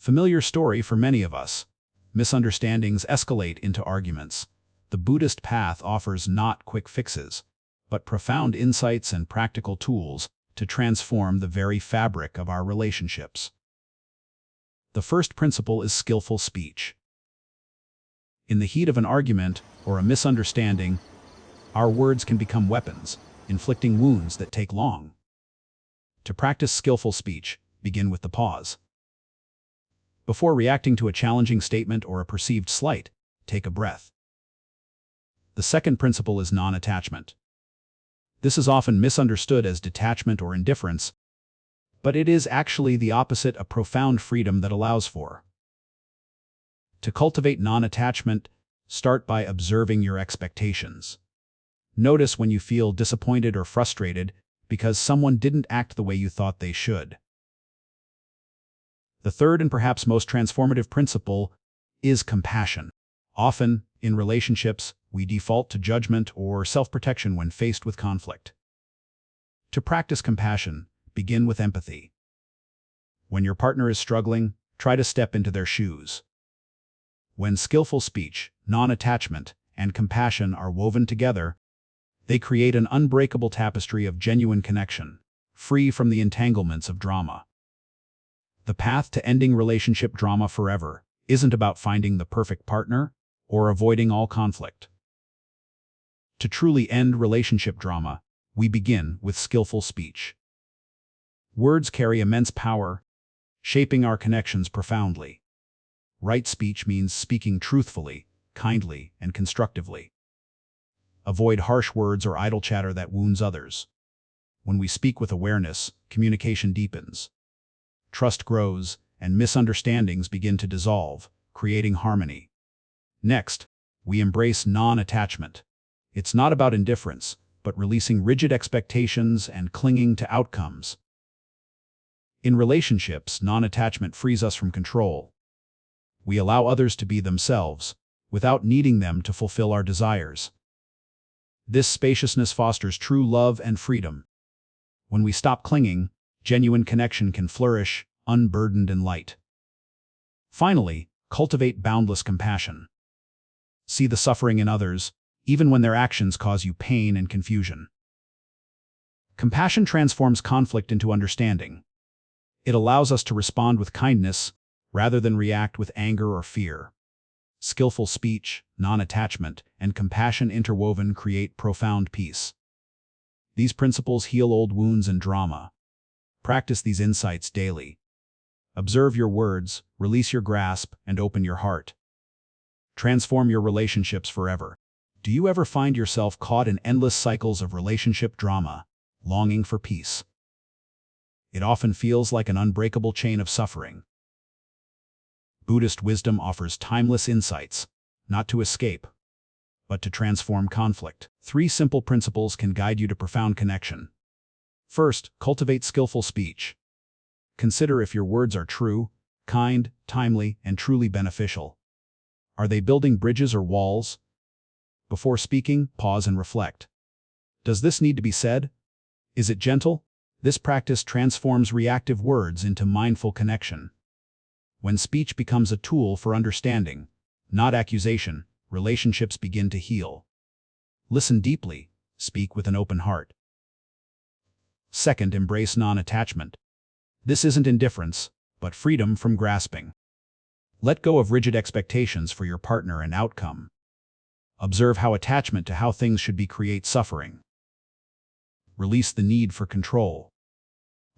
Familiar story for many of us. Misunderstandings escalate into arguments. The Buddhist path offers not quick fixes, but profound insights and practical tools to transform the very fabric of our relationships. The first principle is skillful speech. In the heat of an argument or a misunderstanding, our words can become weapons, inflicting wounds that take long. To practice skillful speech, begin with the pause. Before reacting to a challenging statement or a perceived slight, take a breath. The second principle is non-attachment. This is often misunderstood as detachment or indifference, but it is actually the opposite, a profound freedom that allows for. To cultivate non-attachment, start by observing your expectations. Notice when you feel disappointed or frustrated because someone didn't act the way you thought they should. The third and perhaps most transformative principle is compassion. Often, in relationships, we default to judgment or self-protection when faced with conflict. To practice compassion, begin with empathy. When your partner is struggling, try to step into their shoes. When skillful speech, non-attachment, and compassion are woven together, they create an unbreakable tapestry of genuine connection, free from the entanglements of drama. The path to ending relationship drama forever isn't about finding the perfect partner or avoiding all conflict. To truly end relationship drama, we begin with skillful speech. Words carry immense power, shaping our connections profoundly. Right speech means speaking truthfully, kindly, and constructively. Avoid harsh words or idle chatter that wounds others. When we speak with awareness, communication deepens. Trust grows, and misunderstandings begin to dissolve, creating harmony. Next, we embrace non-attachment. It's not about indifference, but releasing rigid expectations and clinging to outcomes. In relationships, non-attachment frees us from control. We allow others to be themselves, without needing them to fulfill our desires. This spaciousness fosters true love and freedom. When we stop clinging, genuine connection can flourish, unburdened and light. Finally, cultivate boundless compassion. See the suffering in others, even when their actions cause you pain and confusion. Compassion transforms conflict into understanding. It allows us to respond with kindness, rather than react with anger or fear. Skillful speech, non-attachment, and compassion interwoven create profound peace. These principles heal old wounds and drama. Practice these insights daily. Observe your words, release your grasp, and open your heart. Transform your relationships forever. Do you ever find yourself caught in endless cycles of relationship drama, longing for peace? It often feels like an unbreakable chain of suffering. Buddhist wisdom offers timeless insights, not to escape, but to transform conflict. 3 simple principles can guide you to profound connection. First, cultivate skillful speech. Consider if your words are true, kind, timely, and truly beneficial. Are they building bridges or walls? Before speaking, pause and reflect. Does this need to be said? Is it gentle? This practice transforms reactive words into mindful connection. When speech becomes a tool for understanding, not accusation, relationships begin to heal. Listen deeply, speak with an open heart. Second, embrace non-attachment. This isn't indifference, but freedom from grasping. Let go of rigid expectations for your partner and outcome. Observe how attachment to how things should be creates suffering. Release the need for control.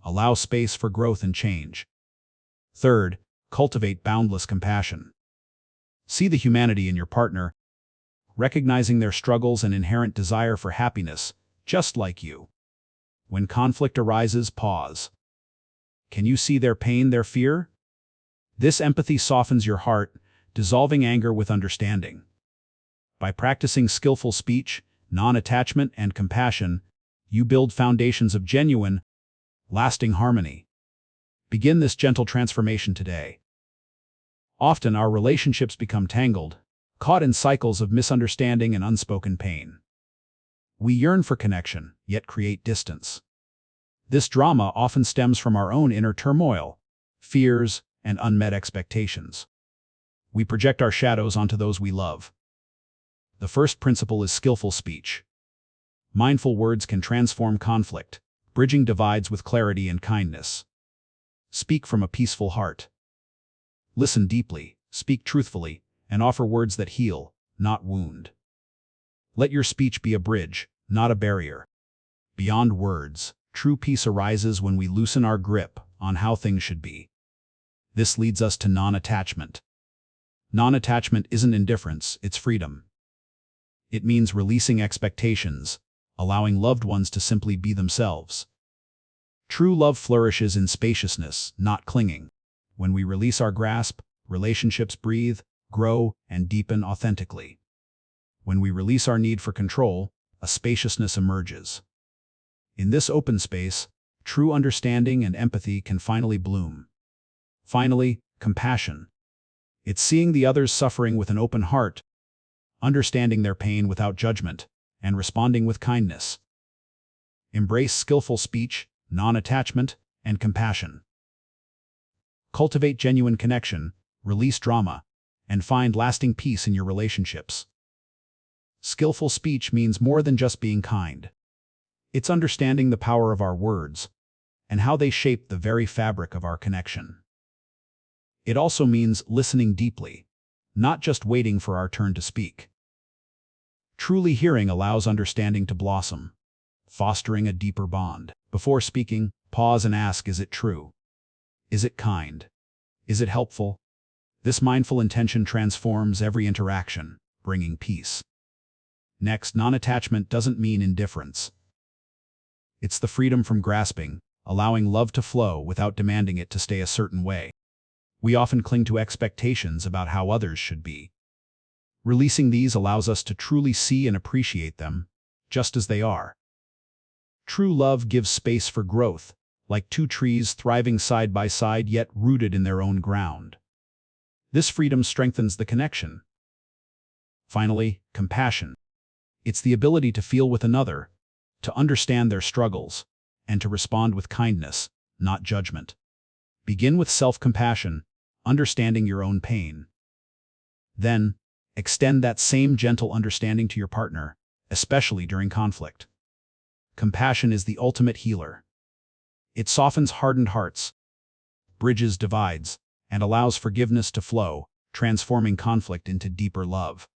Allow space for growth and change. Third, cultivate boundless compassion. See the humanity in your partner, recognizing their struggles and inherent desire for happiness, just like you. When conflict arises, pause. Can you see their pain, their fear? This empathy softens your heart, dissolving anger with understanding. By practicing skillful speech, non-attachment, and compassion, you build foundations of genuine, lasting harmony. Begin this gentle transformation today. Often our relationships become tangled, caught in cycles of misunderstanding and unspoken pain. We yearn for connection, yet create distance. This drama often stems from our own inner turmoil, fears, and unmet expectations. We project our shadows onto those we love. The first principle is skillful speech. Mindful words can transform conflict, bridging divides with clarity and kindness. Speak from a peaceful heart. Listen deeply, speak truthfully, and offer words that heal, not wound. Let your speech be a bridge, not a barrier. Beyond words, true peace arises when we loosen our grip on how things should be. This leads us to non-attachment. Non-attachment isn't indifference, it's freedom. It means releasing expectations, allowing loved ones to simply be themselves. True love flourishes in spaciousness, not clinging. When we release our grasp, relationships breathe, grow, and deepen authentically. When we release our need for control, a spaciousness emerges. In this open space, true understanding and empathy can finally bloom. Finally, compassion. It's seeing the other's suffering with an open heart, understanding their pain without judgment, and responding with kindness. Embrace skillful speech, non-attachment, and compassion. Cultivate genuine connection, release drama, and find lasting peace in your relationships. Skillful speech means more than just being kind. It's understanding the power of our words and how they shape the very fabric of our connection. It also means listening deeply, not just waiting for our turn to speak. Truly hearing allows understanding to blossom, fostering a deeper bond. Before speaking, pause and ask, is it true? Is it kind? Is it helpful? This mindful intention transforms every interaction, bringing peace. Next, non-attachment doesn't mean indifference. It's the freedom from grasping, allowing love to flow without demanding it to stay a certain way. We often cling to expectations about how others should be. Releasing these allows us to truly see and appreciate them, just as they are. True love gives space for growth, like two trees thriving side by side yet rooted in their own ground. This freedom strengthens the connection. Finally, compassion. It's the ability to feel with another, to understand their struggles, and to respond with kindness, not judgment. Begin with self-compassion, understanding your own pain. Then, extend that same gentle understanding to your partner, especially during conflict. Compassion is the ultimate healer. It softens hardened hearts, bridges divides, and allows forgiveness to flow, transforming conflict into deeper love.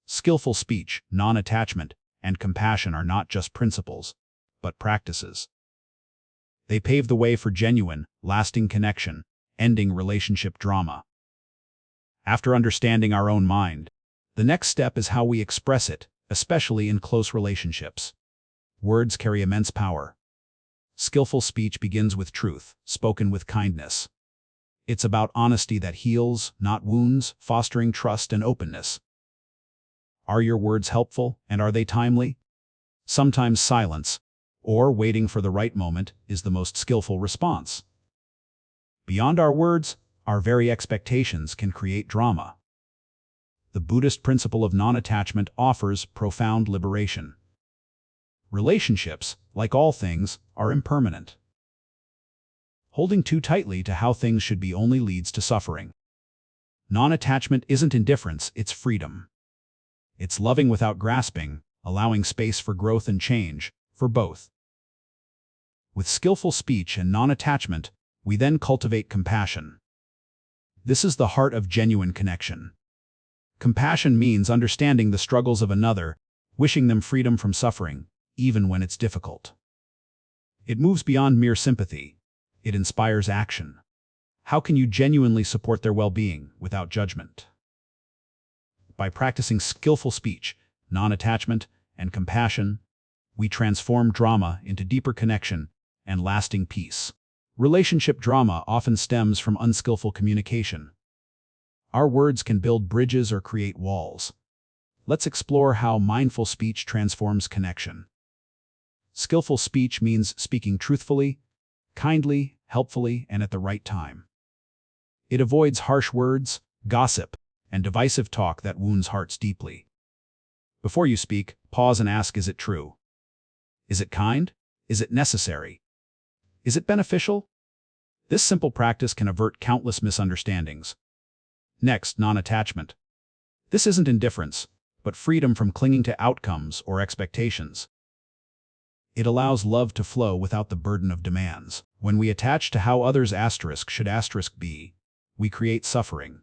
Skillful speech, non-attachment, and compassion are not just principles, but practices. They pave the way for genuine, lasting connection, ending relationship drama. After understanding our own mind, the next step is how we express it, especially in close relationships. Words carry immense power. Skillful speech begins with truth, spoken with kindness. It's about honesty that heals, not wounds, fostering trust and openness. Are your words helpful, and are they timely? Sometimes silence, or waiting for the right moment, is the most skillful response. Beyond our words, our very expectations can create drama. The Buddhist principle of non-attachment offers profound liberation. Relationships, like all things, are impermanent. Holding too tightly to how things should be only leads to suffering. Non-attachment isn't indifference, it's freedom. It's loving without grasping, allowing space for growth and change, for both. With skillful speech and non-attachment, we then cultivate compassion. This is the heart of genuine connection. Compassion means understanding the struggles of another, wishing them freedom from suffering, even when it's difficult. It moves beyond mere sympathy. It inspires action. How can you genuinely support their well-being without judgment? By practicing skillful speech, non-attachment, and compassion, we transform drama into deeper connection and lasting peace. Relationship drama often stems from unskillful communication. Our words can build bridges or create walls. Let's explore how mindful speech transforms connection. Skillful speech means speaking truthfully, kindly, helpfully, and at the right time. It avoids harsh words, gossip, and divisive talk that wounds hearts deeply. Before you speak, pause and ask, is it true? Is it kind? Is it necessary? Is it beneficial? This simple practice can avert countless misunderstandings. Next, non-attachment. This isn't indifference, but freedom from clinging to outcomes or expectations. It allows love to flow without the burden of demands. When we attach to how others should be, we create suffering.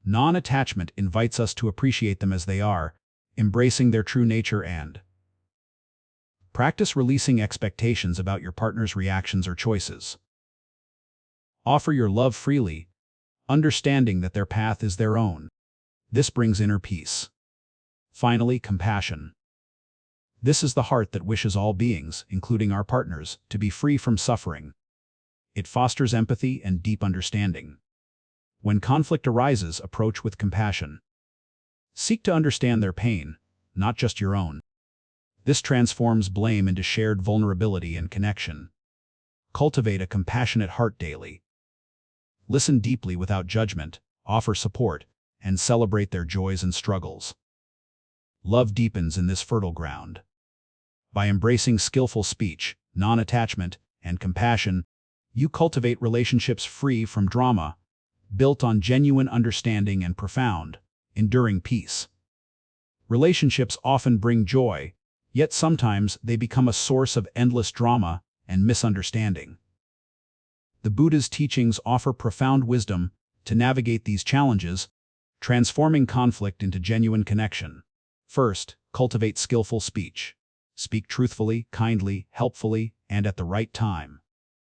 Non-attachment invites us to appreciate them as they are, embracing their true nature and practice releasing expectations about your partner's reactions or choices. Offer your love freely, understanding that their path is their own. This brings inner peace. Finally, compassion. This is the heart that wishes all beings, including our partners, to be free from suffering. It fosters empathy and deep understanding. When conflict arises, approach with compassion. Seek to understand their pain, not just your own. This transforms blame into shared vulnerability and connection. Cultivate a compassionate heart daily. Listen deeply without judgment, offer support, and celebrate their joys and struggles. Love deepens in this fertile ground. By embracing skillful speech, non-attachment, and compassion, you cultivate relationships free from drama, built on genuine understanding and profound, enduring peace. Relationships often bring joy, yet sometimes they become a source of endless drama and misunderstanding. The Buddha's teachings offer profound wisdom to navigate these challenges, transforming conflict into genuine connection. First, cultivate skillful speech. Speak truthfully, kindly, helpfully, and at the right time.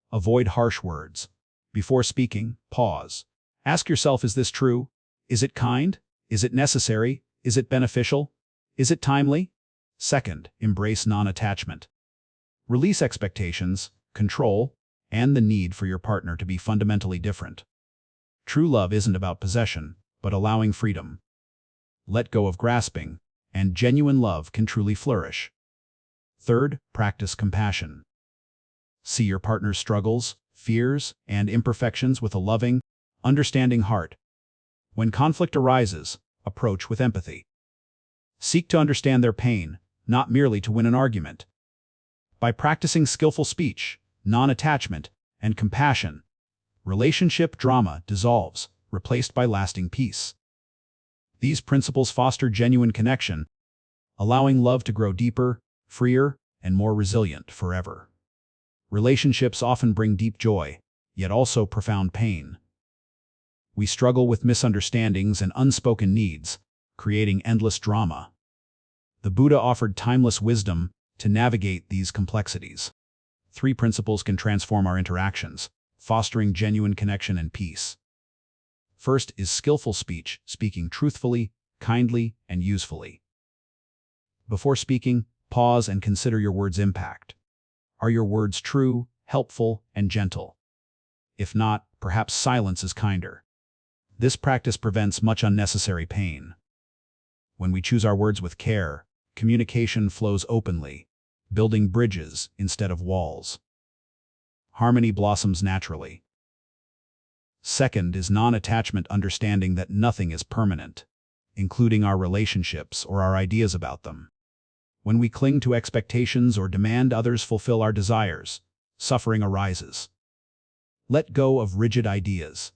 Avoid harsh words. Before speaking, pause. Ask yourself, is this true? Is it kind? Is it necessary? Is it beneficial? Is it timely? Second, embrace non-attachment. Release expectations, control, and the need for your partner to be fundamentally different. True love isn't about possession, but allowing freedom. Let go of grasping, and genuine love can truly flourish. Third, practice compassion. See your partner's struggles, fears, and imperfections with a loving, understanding heart. When conflict arises, approach with empathy. Seek to understand their pain, not merely to win an argument. By practicing skillful speech, non-attachment, and compassion, relationship drama dissolves, replaced by lasting peace. These principles foster genuine connection, allowing love to grow deeper, freer, and more resilient forever. Relationships often bring deep joy, yet also profound pain. We struggle with misunderstandings and unspoken needs, creating endless drama. The Buddha offered timeless wisdom to navigate these complexities. 3 principles can transform our interactions, fostering genuine connection and peace. First is skillful speech, speaking truthfully, kindly, and usefully. Before speaking, pause and consider your words' impact. Are your words true, helpful, and gentle? If not, perhaps silence is kinder. This practice prevents much unnecessary pain. When we choose our words with care, communication flows openly, building bridges instead of walls. Harmony blossoms naturally. Second is non-attachment, understanding that nothing is permanent, including our relationships or our ideas about them. When we cling to expectations or demand others fulfill our desires, suffering arises. Let go of rigid ideas.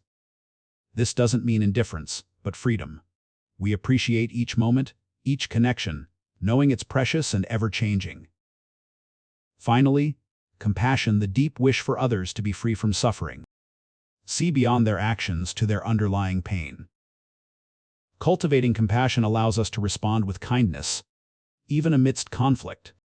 This doesn't mean indifference, but freedom. We appreciate each moment, each connection, knowing it's precious and ever-changing. Finally, compassion, the deep wish for others to be free from suffering. See beyond their actions to their underlying pain. Cultivating compassion allows us to respond with kindness, even amidst conflict.